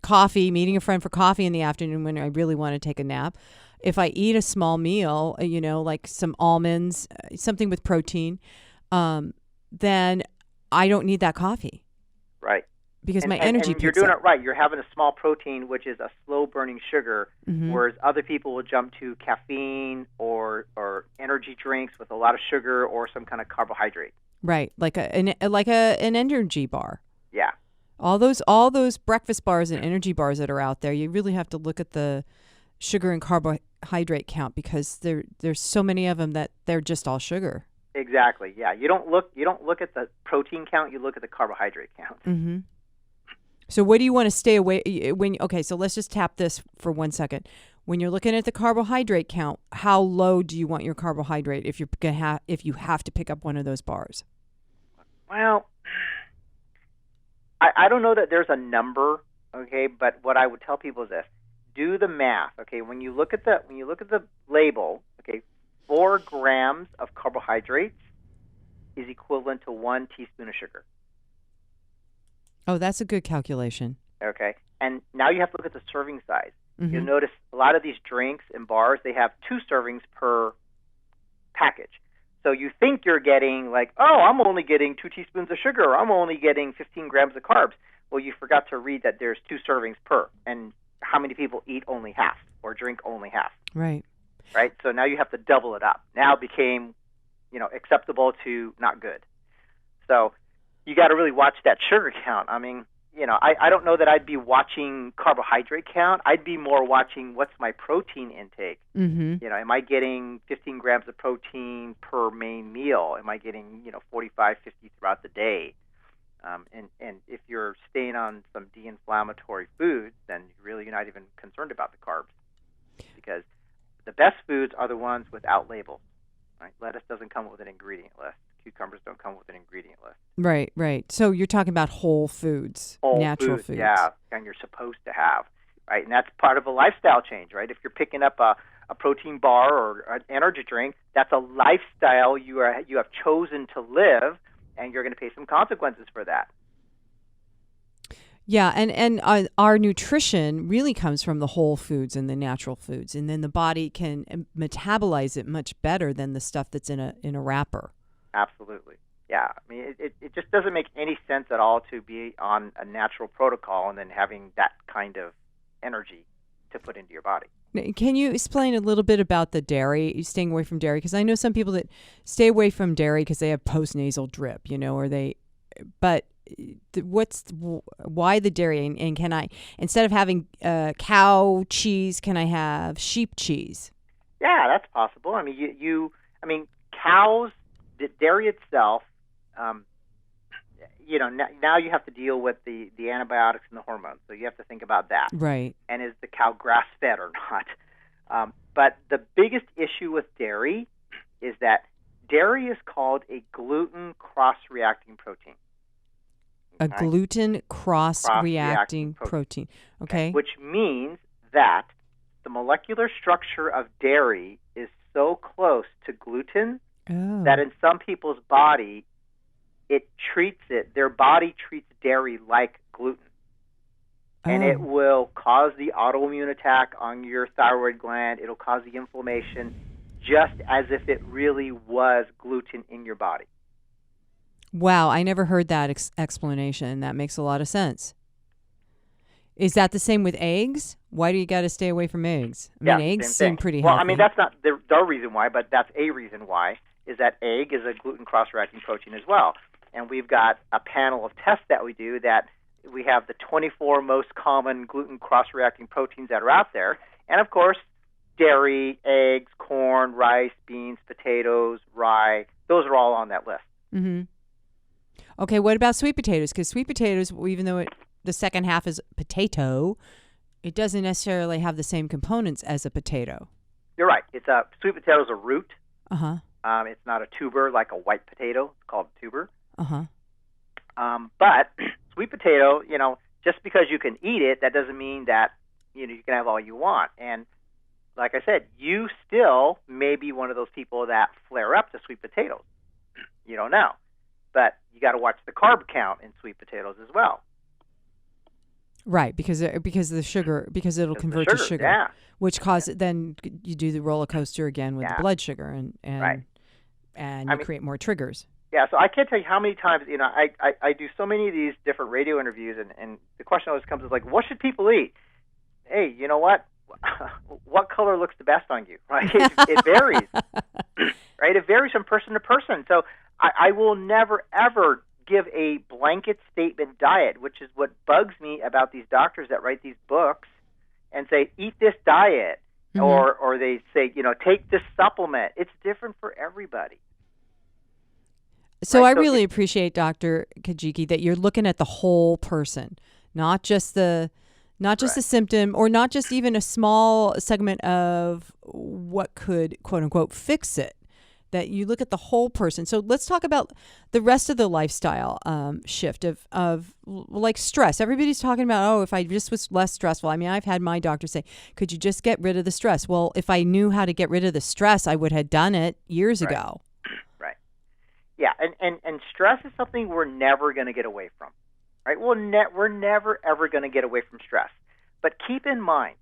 coffee, meeting a friend for coffee in the afternoon when I really want to take a nap, if I eat a small meal, you know, like some almonds, something with protein, then I don't need that coffee. Right. Because my energy and you're doing it right. You're having a small protein, which is a slow-burning sugar, whereas other people will jump to caffeine or energy drinks with a lot of sugar or some kind of carbohydrate. Right, like an energy bar. Yeah. All those breakfast bars and energy bars that are out there, you really have to look at the sugar and carbohydrate count, because there's so many of them that they're just all sugar. Exactly. Yeah. You don't look at the protein count. You look at the carbohydrate count. Mm-hmm. So what do you want to stay away when? Okay, so let's just tap this for 1 second. When you're looking at the carbohydrate count, how low do you want your carbohydrate if you have to pick up one of those bars? Well, I don't know that there's a number. Okay, but what I would tell people is this: do the math. Okay, when you look at the label, okay, 4 grams of carbohydrates is equivalent to 1 teaspoon of sugar. Oh, that's a good calculation. Okay. And now you have to look at the serving size. Mm-hmm. You'll notice a lot of these drinks and bars, they have 2 servings per package. So you think you're getting like, oh, I'm only getting 2 teaspoons of sugar, or I'm only getting 15 grams of carbs. Well, you forgot to read that there's 2 servings per. And how many people eat only half or drink only half? Right. Right? So now you have to double it up. Now it became, acceptable to not good. So you got to really watch that sugar count. I mean, I don't know that I'd be watching carbohydrate count. I'd be more watching what's my protein intake. Mm-hmm. Am I getting 15 grams of protein per main meal? Am I getting, 45, 50 throughout the day? And if you're staying on some de-inflammatory foods, then really you're not even concerned about the carbs, because the best foods are the ones without labels. Right? Lettuce doesn't come with an ingredient list. Cucumbers don't come with an ingredient list. Right. So you're talking about whole foods, natural foods. Yeah, and you're supposed to have, right? And that's part of a lifestyle change, right? If you're picking up a protein bar or an energy drink, that's a lifestyle you have chosen to live, and you're going to pay some consequences for that. Yeah, and our nutrition really comes from the whole foods and the natural foods, and then the body can metabolize it much better than the stuff that's in a wrapper. Absolutely. Yeah. I mean, it just doesn't make any sense at all to be on a natural protocol and then having that kind of energy to put into your body. Can you explain a little bit about the dairy, staying away from dairy? Because I know some people that stay away from dairy because they have postnasal drip, but why the dairy? And can I, instead of having cow cheese, can I have sheep cheese? Yeah, that's possible. I mean, cows, the dairy itself, now you have to deal with the antibiotics and the hormones, so you have to think about that. Right. And is the cow grass-fed or not? But the biggest issue with dairy is that dairy is called a gluten cross-reacting protein. Okay? A gluten cross-reacting protein. Okay. Which means that the molecular structure of dairy is so close to gluten that in some people's body, their body treats dairy like gluten. And it will cause the autoimmune attack on your thyroid gland. It'll cause the inflammation just as if it really was gluten in your body. Wow, I never heard that explanation. That makes a lot of sense. Is that the same with eggs? Why do you got to stay away from eggs? I mean, eggs same seem thing. pretty Well, healthy. I mean, that's not the reason why, but that's a reason why, is that egg is a gluten cross-reacting protein as well. And we've got a panel of tests that we do that we have the 24 most common gluten cross-reacting proteins that are out there. And, of course, dairy, eggs, corn, rice, beans, potatoes, rye, those are all on that list. Mm-hmm. Okay, what about sweet potatoes? Because sweet potatoes, even though the second half is potato, it doesn't necessarily have the same components as a potato. You're right. Sweet potato is a root. Uh-huh. It's not a tuber like a white potato. It's called a tuber. Uh-huh. But sweet potato, just because you can eat it, that doesn't mean that you can have all you want. And like I said, you still may be one of those people that flare up to sweet potatoes. You don't know. But you got to watch the carb count in sweet potatoes as well. Right, because the sugar, because it'll convert to sugar, yeah. which causes then you do the roller coaster again with the blood sugar, and right. and you create more triggers. Yeah, so I can't tell you how many times I do so many of these different radio interviews, and the question always comes is like, what should people eat? Hey, you know what? What color looks the best on you? Right? It varies. Right? It varies from person to person. So I will never ever give a blanket statement diet, which is what bugs me about these doctors that write these books and say, eat this diet, mm-hmm. or they say, take this supplement. It's different for everybody. So right? I really appreciate, Dr. Kajiki, that you're looking at the whole person, not just the symptom, or not just even a small segment of what could, quote unquote, fix it. That you look at the whole person. So let's talk about the rest of the lifestyle shift of like stress. Everybody's talking about, if I just was less stressful. I mean, I've had my doctor say, could you just get rid of the stress? Well, if I knew how to get rid of the stress, I would have done it years ago. Right. Yeah, and stress is something we're never going to get away from. Right? We're never, ever going to get away from stress. But keep in mind,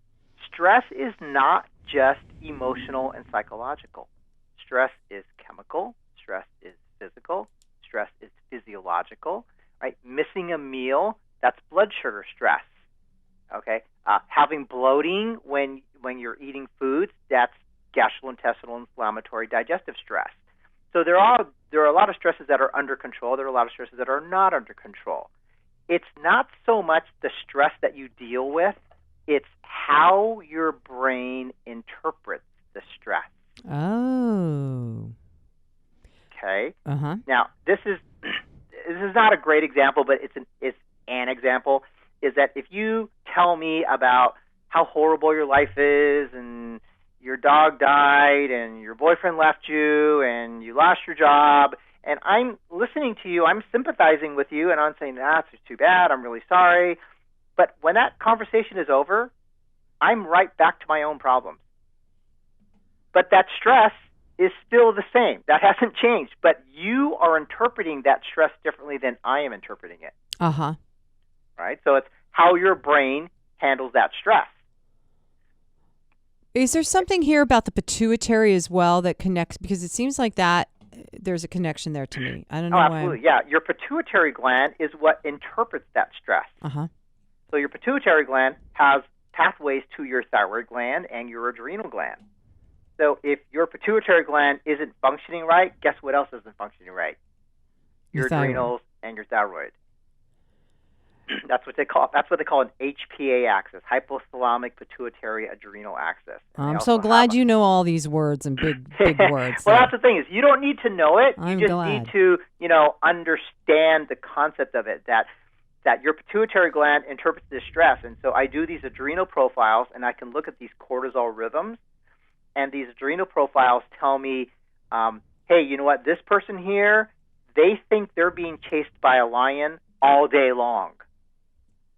stress is not just emotional and psychological. Stress is chemical, stress is physical, stress is physiological, right? Missing a meal, that's blood sugar stress, okay? Having bloating when you're eating foods, that's gastrointestinal inflammatory digestive stress. So there are a lot of stresses that are under control. There are a lot of stresses that are not under control. It's not so much the stress that you deal with, it's how your brain interprets the stress. Oh. Okay. Uh-huh. Now, this is not a great example, but it's an example, is that if you tell me about how horrible your life is and your dog died and your boyfriend left you and you lost your job, and I'm listening to you, I'm sympathizing with you, and I'm saying, that's too bad, I'm really sorry. But when that conversation is over, I'm right back to my own problems. But that stress is still the same. That hasn't changed. But you are interpreting that stress differently than I am interpreting it. Uh-huh. Right? So it's how your brain handles that stress. Is there something here about the pituitary as well that connects? Because it seems like that there's a connection there to me. I don't know why. Absolutely. Yeah. Your pituitary gland is what interprets that stress. Uh-huh. So your pituitary gland has pathways to your thyroid gland and your adrenal gland. So if your pituitary gland isn't functioning right, guess what else isn't functioning right? Your adrenals and your thyroid. That's what they call an HPA axis, hypothalamic pituitary adrenal axis. I'm so glad you know all these words and big words. Well, that's the thing is you don't need to know it. I'm you just glad. need to, understand the concept of it, that your pituitary gland interprets this stress. And so I do these adrenal profiles, and I can look at these cortisol rhythms. And these adrenal profiles tell me, hey, you know what? This person here, they think they're being chased by a lion all day long.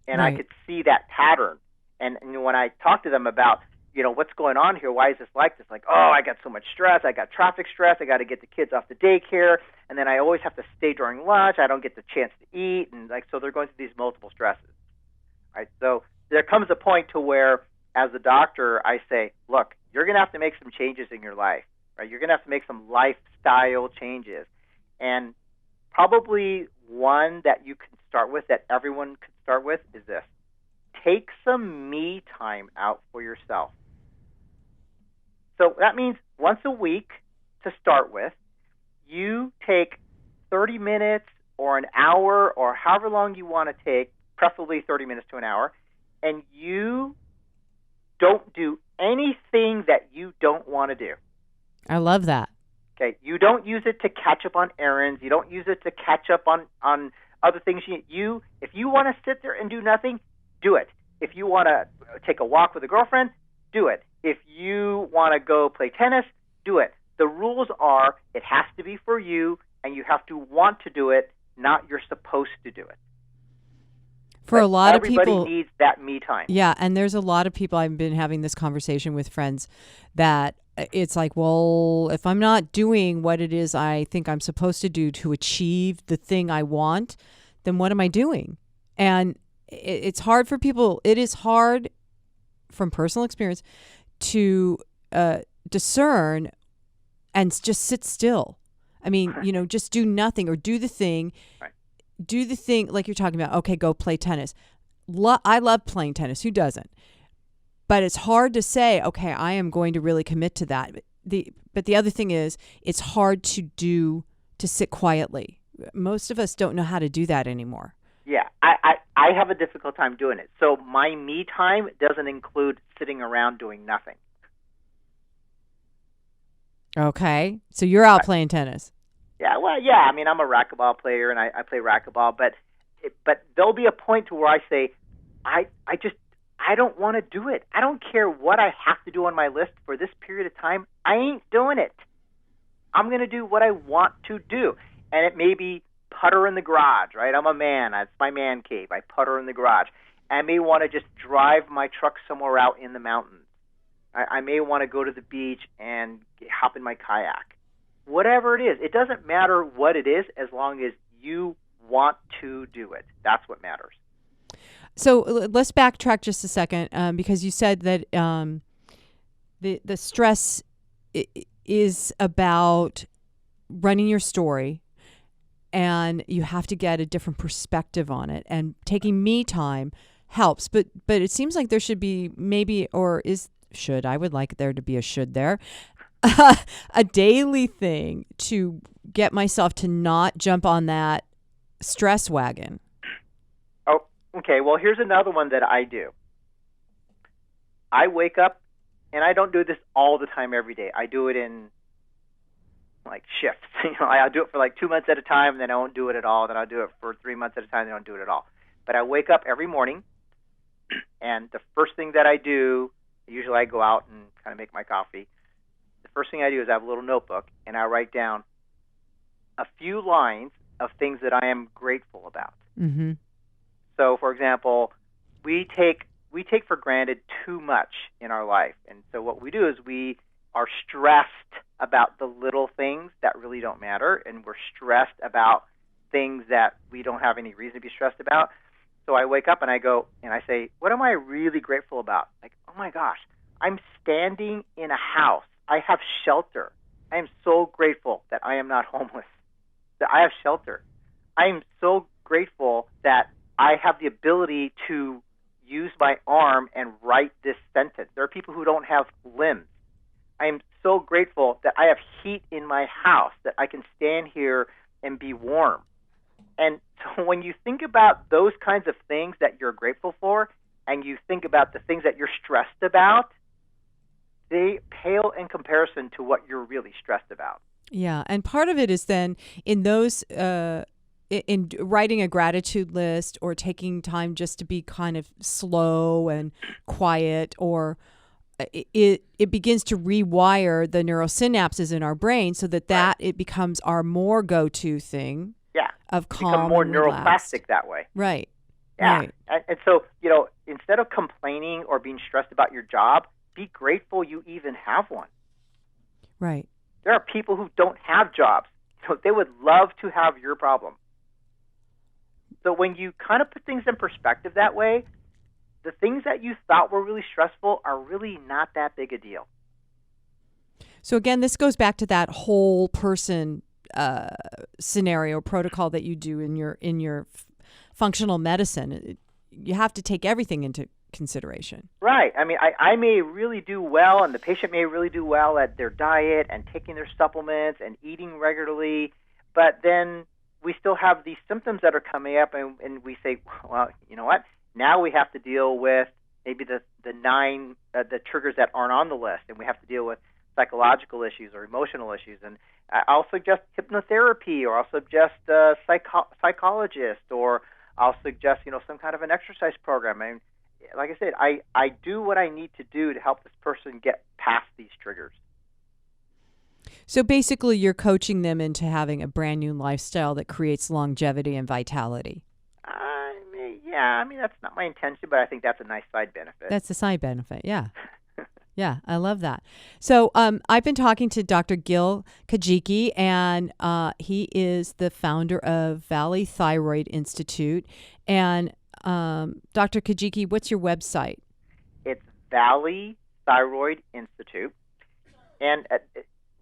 And right. I could see that pattern. And when I talk to them about, what's going on here, why is this like this? Like, I got so much stress. I got traffic stress. I got to get the kids off the daycare. And then I always have to stay during lunch. I don't get the chance to eat. And so they're going through these multiple stresses. Right? So there comes a point to where, as a doctor, I say, look, you're going to have to make some changes in your life, right? You're going to have to make some lifestyle changes. And probably one that you can start with, that everyone could start with, is this. take some me time out for yourself. So that means once a week to start with, you take 30 minutes or an hour or however long you want to take, preferably 30 minutes to an hour, and you don't do anything that you don't want to do. I love that. Okay, you don't use it to catch up on errands. You don't use it to catch up on other things. If you want to sit there and do nothing, do it. If you want to take a walk with a girlfriend, do it. If you want to go play tennis, do it. The rules are it has to be for you, and you have to want to do it, not you're supposed to do it. For a lot of people, everybody needs that me time. Yeah, and there's a lot of people, I've been having this conversation with friends, that it's like, well, if I'm not doing what it is I think I'm supposed to do to achieve the thing I want, then what am I doing? And it's hard for people. It is hard from personal experience to discern and just sit still. I mean, just do nothing or do the thing. Right. Do the thing like you're talking about. Okay, go play tennis. I love playing tennis. Who doesn't? But it's hard to say, okay, I am going to really commit to that. But the other thing is, it's hard to sit quietly. Most of us don't know how to do that anymore. Yeah, I have a difficult time doing it. So my me time doesn't include sitting around doing nothing. Okay, so you're out playing tennis. Yeah, well, yeah. I mean, I'm a racquetball player, and I play racquetball. But there'll be a point to where I say, I don't want to do it. I don't care what I have to do on my list for this period of time. I ain't doing it. I'm going to do what I want to do. And it may be putter in the garage, right? I'm a man. It's my man cave. I putter in the garage. I may want to just drive my truck somewhere out in the mountains. I may want to go to the beach and hop in my kayak. Whatever it is, it doesn't matter what it is as long as you want to do it. That's what matters. So let's backtrack just a second because you said that the stress is about running your story, and you have to get a different perspective on it. And taking me time helps, but it seems like there should be I would like there to be a should there, a daily thing to get myself to not jump on that stress wagon. Oh, okay. Well, here's another one that I do. I wake up, and I don't do this all the time every day. I do it in like shifts. I'll do it for like 2 months at a time, and then I won't do it at all. Then I'll do it for 3 months at a time, and I don't do it at all. But I wake up every morning, and the first thing that I do, usually I go out and kind of make my coffee. The first thing I do is I have a little notebook, and I write down a few lines of things that I am grateful about. Mm-hmm. So, for example, we take for granted too much in our life. And so what we do is we are stressed about the little things that really don't matter, and we're stressed about things that we don't have any reason to be stressed about. So I wake up and I go and I say, what am I really grateful about? Like, oh my gosh, I'm standing in a house. I have shelter. I am so grateful that I am not homeless, that I have shelter. I am so grateful that I have the ability to use my arm and write this sentence. There are people who don't have limbs. I am so grateful that I have heat in my house, that I can stand here and be warm. And so when you think about those kinds of things that you're grateful for, and you think about the things that you're stressed about, they pale in comparison to what you're really stressed about. Yeah, and part of it is then in those, in writing a gratitude list or taking time just to be kind of slow and quiet, or it begins to rewire the neural synapses in our brain so that it becomes our more go-to thing. Yeah, of calm, become more and neuroplastic relaxed. that way. Right. Yeah, right. And so instead of complaining or being stressed about your job, be grateful you even have one. Right. There are people who don't have jobs, so they would love to have your problem. So when you kind of put things in perspective that way, the things that you thought were really stressful are really not that big a deal. So again, this goes back to that whole person scenario protocol that you do in your functional medicine. you have to take everything into consideration. Right. I mean, I may really do well, and the patient may really do well at their diet and taking their supplements and eating regularly, but then we still have these symptoms that are coming up, and we say, well, you know what? Now we have to deal with maybe the triggers that aren't on the list, and we have to deal with psychological issues or emotional issues. And I'll suggest hypnotherapy, or I'll suggest a psychologist, or I'll suggest some kind of an exercise program. And like I said, I do what I need to do to help this person get past these triggers. So basically, you're coaching them into having a brand new lifestyle that creates longevity and vitality. Yeah, I mean, that's not my intention, but I think that's a nice side benefit. That's a side benefit, yeah. Yeah, I love that. So I've been talking to Dr. Gil Kajiki, and he is the founder of Valley Thyroid Institute. And Dr. Kajiki, what's your website? It's Valley Thyroid Institute. And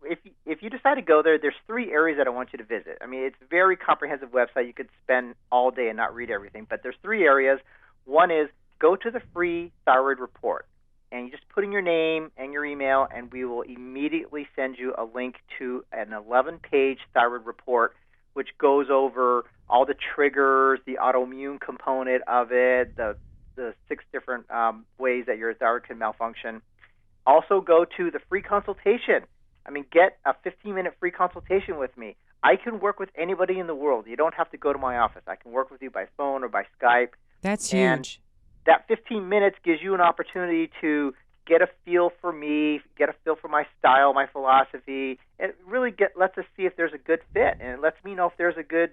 if you decide to go there, there's 3 areas that I want you to visit. I mean, it's a very comprehensive website. You could spend all day and not read everything. But there's 3 areas. One is go to the free thyroid report. And you just put in your name and your email, and we will immediately send you a link to an 11-page thyroid report, which goes over all the triggers, the autoimmune component of it, the 6 different ways that your thyroid can malfunction. Also go to the free consultation. I mean, get a 15-minute free consultation with me. I can work with anybody in the world. You don't have to go to my office. I can work with you by phone or by Skype. That's huge. That 15 minutes gives you an opportunity to get a feel for me, get a feel for my style, my philosophy. It really lets us see if there's a good fit, and it lets me know if there's a good,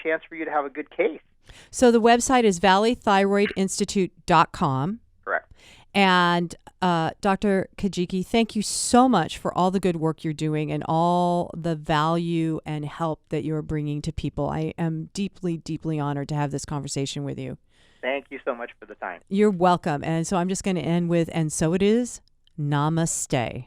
chance for you to have a good case. So the website is valleythyroidinstitute.com. Correct. And Dr. Kajiki, thank you so much for all the good work you're doing and all the value and help that you're bringing to people. I am deeply, deeply honored to have this conversation with you. Thank you so much for the time. You're welcome. And so I'm just going to end with, and so it is, namaste.